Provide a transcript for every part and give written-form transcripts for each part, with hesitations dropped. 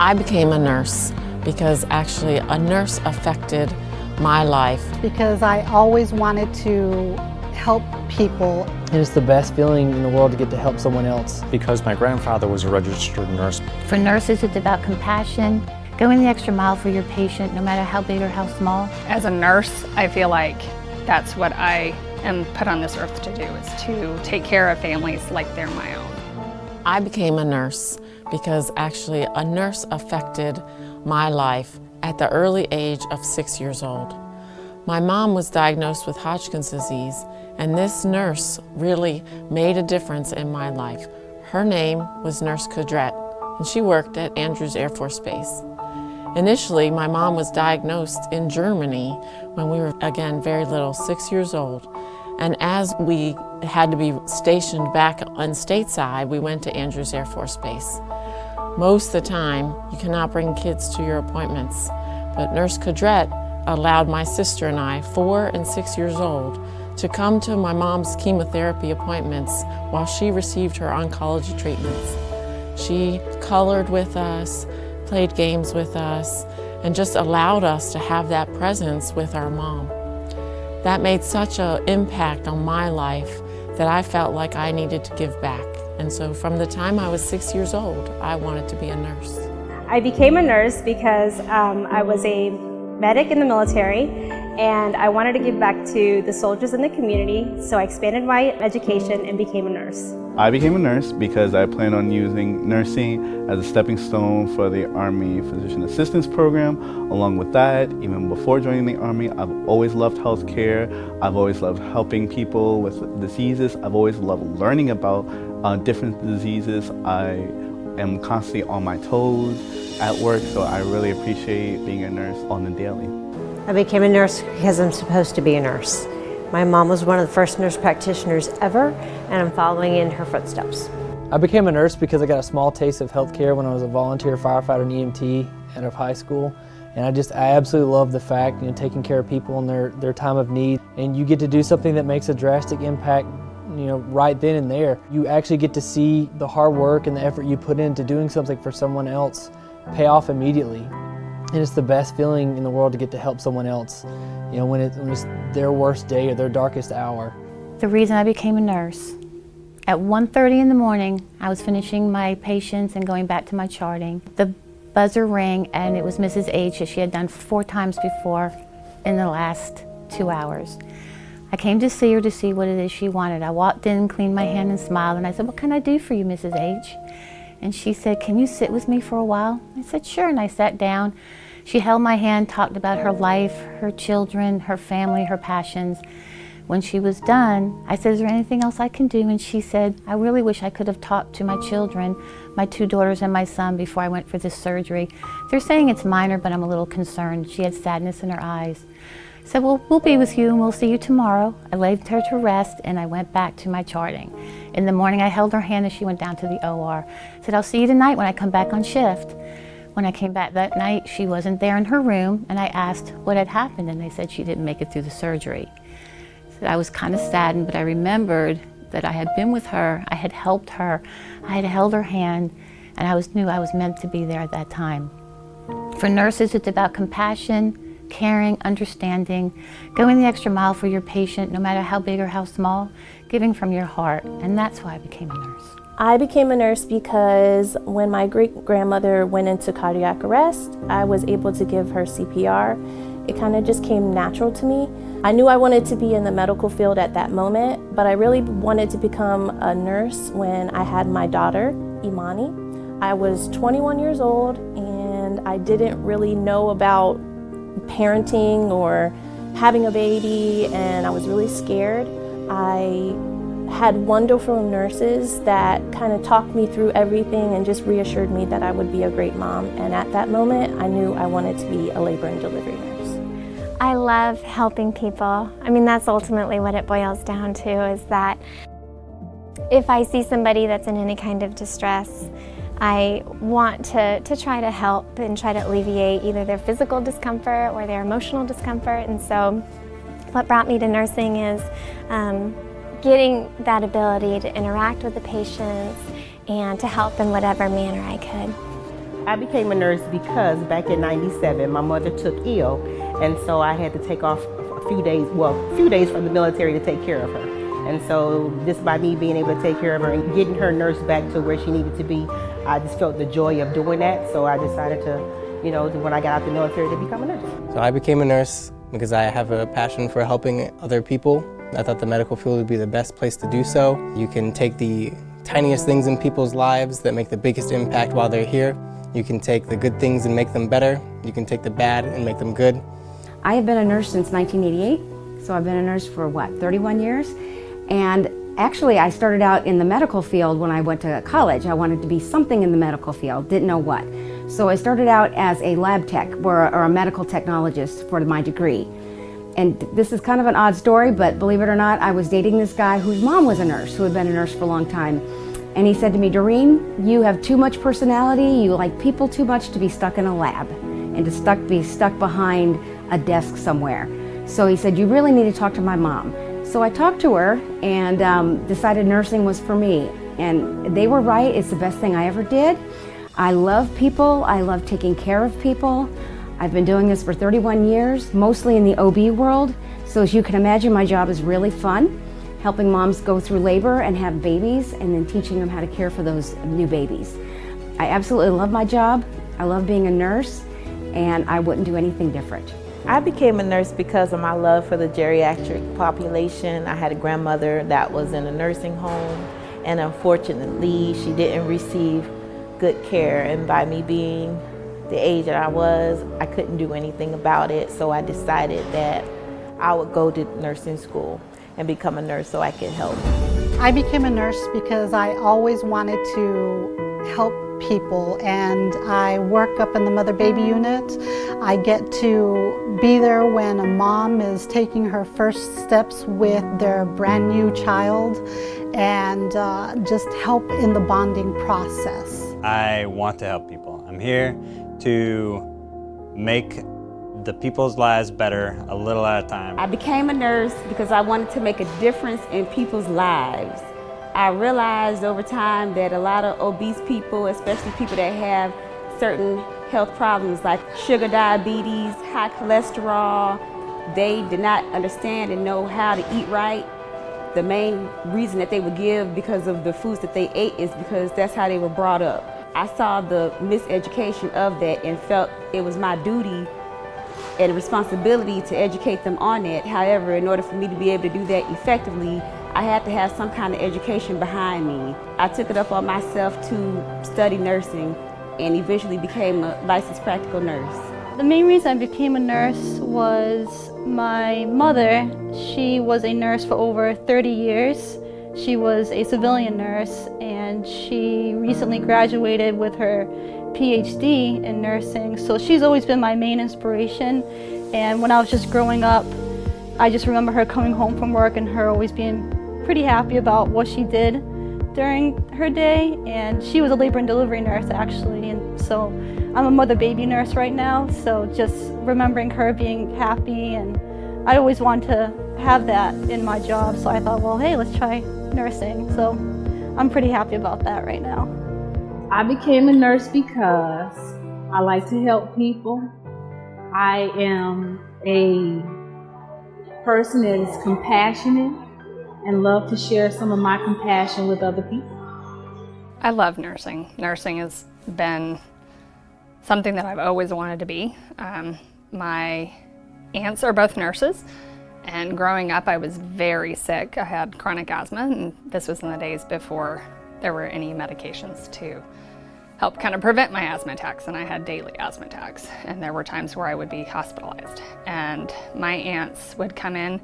I became a nurse because actually a nurse affected my life. Because I always wanted to help people. And it's the best feeling in the world to get to help someone else. Because my grandfather was a registered nurse. For nurses, it's about compassion, going the extra mile for your patient, no matter how big or how small. As a nurse, I feel like that's what I am put on this earth to do, is to take care of families like they're my own. I became a nurse because actually a nurse affected my life at the early age of 6 years old. My mom was diagnosed with Hodgkin's disease, and this nurse really made a difference in my life. Her name was Nurse Cadret, and she worked at Andrews Air Force Base. Initially, my mom was diagnosed in Germany when we were, again, very little, 6 years old. And as we had to be stationed back on stateside, we went to Andrews Air Force Base. Most of the time, you cannot bring kids to your appointments, but Nurse Cadret allowed my sister and I, 4 and 6 years old, to come to my mom's chemotherapy appointments while she received her oncology treatments. She colored with us, played games with us, and just allowed us to have that presence with our mom. That made such an impact on my life that I felt like I needed to give back. And so from the time I was 6 years old, I wanted to be a nurse. I became a nurse because I was a medic in the military, and I wanted to give back to the soldiers in the community, so I expanded my education and became a nurse. I became a nurse because I plan on using nursing as a stepping stone for the Army Physician Assistance Program. Along with that, even before joining the Army, I've always loved healthcare. I've always loved helping people with diseases. I've always loved learning about different diseases. I am constantly on my toes at work, so I really appreciate being a nurse on the daily. I became a nurse because I'm supposed to be a nurse. My mom was one of the first nurse practitioners ever, and I'm following in her footsteps. I became a nurse because I got a small taste of healthcare when I was a volunteer firefighter and EMT out of high school. And I absolutely love the fact, taking care of people in their time of need. And you get to do something that makes a drastic impact, right then and there. You actually get to see the hard work and the effort you put into doing something for someone else pay off immediately. And it's the best feeling in the world to get to help someone else, when it's their worst day or their darkest hour. The reason I became a nurse, at 1:30 in the morning, I was finishing my patients and going back to my charting. The buzzer rang, and it was Mrs. H that she had done 4 times before in the last 2 hours. I came to see her to see what it is she wanted. I walked in, cleaned my hand and smiled, and I said, "What can I do for you, Mrs. H?" And she said, "Can you sit with me for a while?" I said, "Sure," and I sat down. She held my hand, talked about her life, her children, her family, her passions. When she was done, I said, "Is there anything else I can do?" And she said, "I really wish I could have talked to my children, my 2 daughters and my son, before I went for this surgery. They're saying it's minor, but I'm a little concerned." She had sadness in her eyes. I said, "Well, we'll be with you and we'll see you tomorrow." I laid her to rest and I went back to my charting. In the morning, I held her hand as she went down to the OR. I said, "I'll see you tonight when I come back on shift." When I came back that night, she wasn't there in her room, and I asked what had happened, and they said she didn't make it through the surgery. So I was kind of saddened, but I remembered that I had been with her, I had helped her, I had held her hand, and I knew I was meant to be there at that time. For nurses, it's about compassion, caring, understanding, going the extra mile for your patient, no matter how big or how small, giving from your heart, and that's why I became a nurse. I became a nurse because when my great-grandmother went into cardiac arrest, I was able to give her CPR. It kind of just came natural to me. I knew I wanted to be in the medical field at that moment, but I really wanted to become a nurse when I had my daughter, Imani. I was 21 years old and I didn't really know about parenting or having a baby, and I was really scared. I had wonderful nurses that kind of talked me through everything and just reassured me that I would be a great mom. And at that moment, I knew I wanted to be a labor and delivery nurse. I love helping people. I mean, that's ultimately what it boils down to, is that if I see somebody that's in any kind of distress, I want to try to help and try to alleviate either their physical discomfort or their emotional discomfort. And so what brought me to nursing is getting that ability to interact with the patients and to help in whatever manner I could. I became a nurse because back in '97, my mother took ill, and so I had to take off a few days from the military to take care of her. And so just by me being able to take care of her and getting her nursed back to where she needed to be, I just felt the joy of doing that. So I decided to, when I got out the military, to become a nurse. So I became a nurse because I have a passion for helping other people. I thought the medical field would be the best place to do so. You can take the tiniest things in people's lives that make the biggest impact while they're here. You can take the good things and make them better. You can take the bad and make them good. I have been a nurse since 1988, so I've been a nurse for 31 years. And actually, I started out in the medical field when I went to college. I wanted to be something in the medical field, didn't know what. So I started out as a lab tech or a medical technologist for my degree. And this is kind of an odd story, but believe it or not, I was dating this guy whose mom was a nurse, who had been a nurse for a long time. And he said to me, Doreen, you have too much personality, you like people too much to be stuck in a lab and to be stuck behind a desk somewhere. So he said, you really need to talk to my mom. So I talked to her and decided nursing was for me. And they were right, it's the best thing I ever did. I love people, I love taking care of people. I've been doing this for 31 years, mostly in the OB world. So as you can imagine, my job is really fun, helping moms go through labor and have babies and then teaching them how to care for those new babies. I absolutely love my job. I love being a nurse, and I wouldn't do anything different. I became a nurse because of my love for the geriatric population. I had a grandmother that was in a nursing home, and unfortunately she didn't receive good care, and by me being the age that I was, I couldn't do anything about it, so I decided that I would go to nursing school and become a nurse so I could help. I became a nurse because I always wanted to help people, and I work up in the mother-baby unit. I get to be there when a mom is taking her first steps with their brand new child and just help in the bonding process. I want to help people. I'm here to make the people's lives better a little at a time. I became a nurse because I wanted to make a difference in people's lives. I realized over time that a lot of obese people, especially people that have certain health problems like sugar diabetes, high cholesterol, they did not understand and know how to eat right. The main reason that they would give because of the foods that they ate is because that's how they were brought up. I saw the miseducation of that and felt it was my duty and responsibility to educate them on it. However, in order for me to be able to do that effectively, I had to have some kind of education behind me. I took it up on myself to study nursing and eventually became a licensed practical nurse. The main reason I became a nurse was my mother. She was a nurse for over 30 years. She was a civilian nurse, and she recently graduated with her PhD in nursing. So she's always been my main inspiration. And when I was just growing up, I just remember her coming home from work and her always being pretty happy about what she did during her day. And she was a labor and delivery nurse, actually. And so I'm a mother-baby nurse right now. So just remembering her being happy, and I always wanted to have that in my job. So I thought, well, hey, let's try nursing. So I'm pretty happy about that right now. I became a nurse because I like to help people. I am a person that is compassionate and love to share some of my compassion with other people. I love nursing. Nursing has been something that I've always wanted to be. My aunts are both nurses, and growing up I was very sick. I had chronic asthma, and this was in the days before there were any medications to help kind of prevent my asthma attacks, and I had daily asthma attacks, and there were times where I would be hospitalized. And my aunts would come in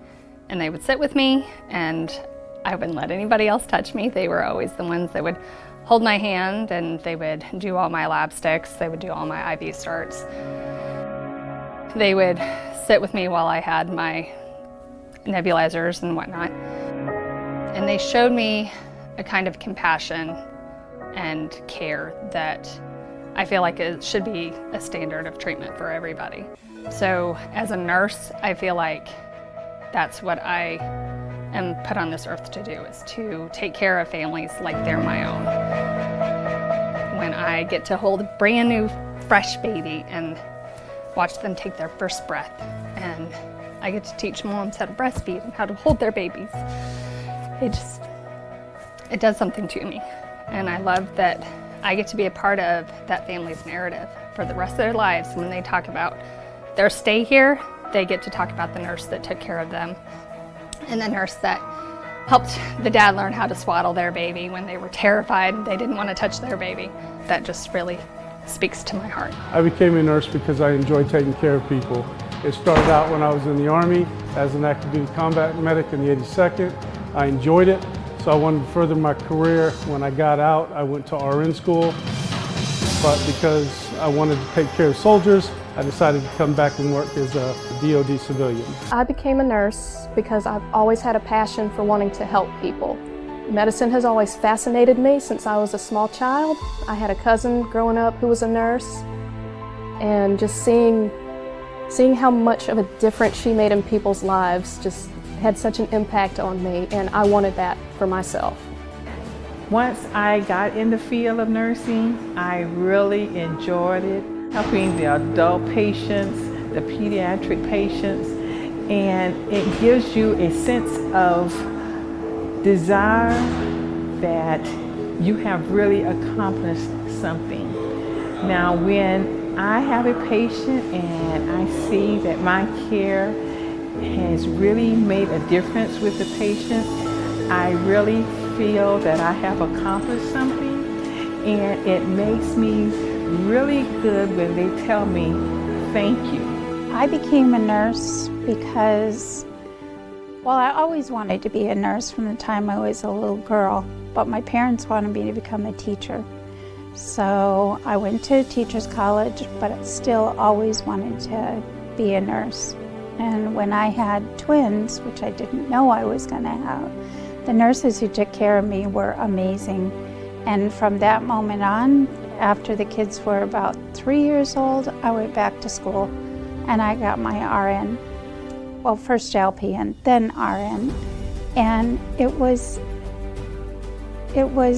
and they would sit with me, and I wouldn't let anybody else touch me. They were always the ones that would hold my hand, and they would do all my lab sticks, they would do all my IV starts. They would sit with me while I had my nebulizers and whatnot. And they showed me a kind of compassion and care that I feel like it should be a standard of treatment for everybody. So as a nurse, I feel like that's what I am put on this earth to do, is to take care of families like they're my own. When I get to hold a brand new, fresh baby and watch them take their first breath. And I get to teach moms how to breastfeed and how to hold their babies. It does something to me. And I love that I get to be a part of that family's narrative for the rest of their lives. When they talk about their stay here, they get to talk about the nurse that took care of them and the nurse that helped the dad learn how to swaddle their baby when they were terrified and they didn't want to touch their baby. That just really speaks to my heart. I became a nurse because I enjoy taking care of people. It started out when I was in the Army as an active duty combat medic in the 82nd. I enjoyed it, so I wanted to further my career. When I got out, I went to RN school, but because I wanted to take care of soldiers, I decided to come back and work as a DoD civilian. I became a nurse because I've always had a passion for wanting to help people. Medicine has always fascinated me since I was a small child. I had a cousin growing up who was a nurse, and just seeing how much of a difference she made in people's lives just had such an impact on me, and I wanted that for myself. Once I got in the field of nursing, I really enjoyed it, helping the adult patients, the pediatric patients, and it gives you a sense of desire that you have really accomplished something. Now, when I have a patient and I see that my care has really made a difference with the patient, I really feel that I have accomplished something, and it makes me really good when they tell me thank you. I became a nurse because, well, I always wanted to be a nurse from the time I was a little girl, but my parents wanted me to become a teacher. So I went to teachers college, but I still always wanted to be a nurse. And when I had twins, which I didn't know I was going to have, the nurses who took care of me were amazing. And from that moment on, after the kids were about 3 years old, I went back to school and I got my RN. Well, first LPN, then RN. And it was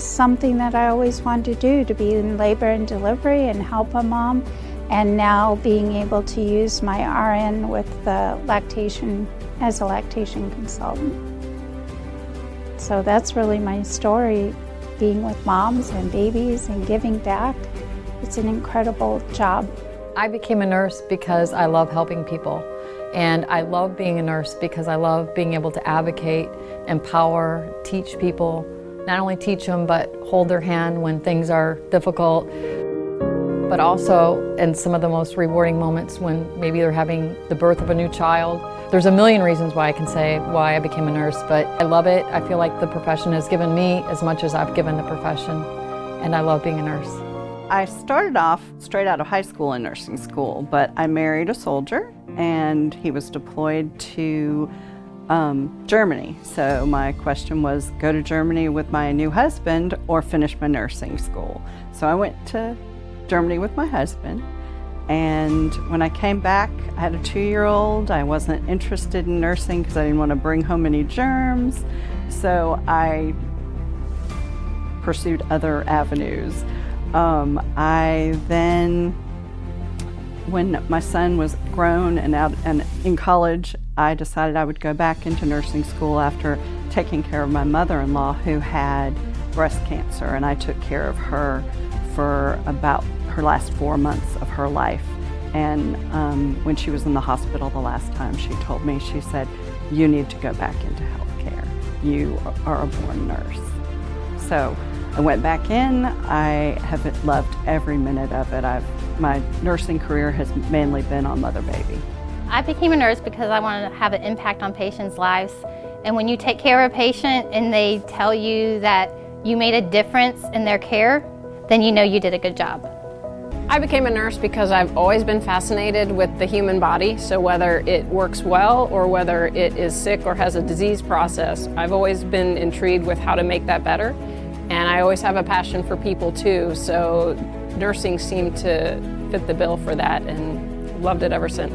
something that I always wanted to do, to be in labor and delivery and help a mom. And now being able to use my RN with the lactation, as a lactation consultant. So that's really my story, being with moms and babies and giving back. It's an incredible job. I became a nurse because I love helping people. And I love being a nurse because I love being able to advocate, empower, teach people. Not only teach them, but hold their hand when things are difficult. But also in some of the most rewarding moments when maybe they're having the birth of a new child. There's a million reasons why I can say why I became a nurse, but I love it. I feel like the profession has given me as much as I've given the profession, and I love being a nurse. I started off straight out of high school in nursing school, but I married a soldier and he was deployed to Germany. So my question was, go to Germany with my new husband or finish my nursing school. So I went to Germany with my husband, and when I came back, I had a 2-year-old. I wasn't interested in nursing because I didn't want to bring home any germs, so I pursued other avenues. I then, when my son was grown and out and in college, I decided I would go back into nursing school after taking care of my mother-in-law who had breast cancer, and I took care of her for about her last 4 months of her life. And when she was in the hospital the last time, she told me, she said, you need to go back into healthcare. You are a born nurse. So I went back in. I have loved every minute of it. My nursing career has mainly been on mother-baby. I became a nurse because I wanted to have an impact on patients' lives. And when you take care of a patient and they tell you that you made a difference in their care, then you know you did a good job. I became a nurse because I've always been fascinated with the human body, so whether it works well or whether it is sick or has a disease process, I've always been intrigued with how to make that better. And I always have a passion for people too, so nursing seemed to fit the bill for that, and loved it ever since.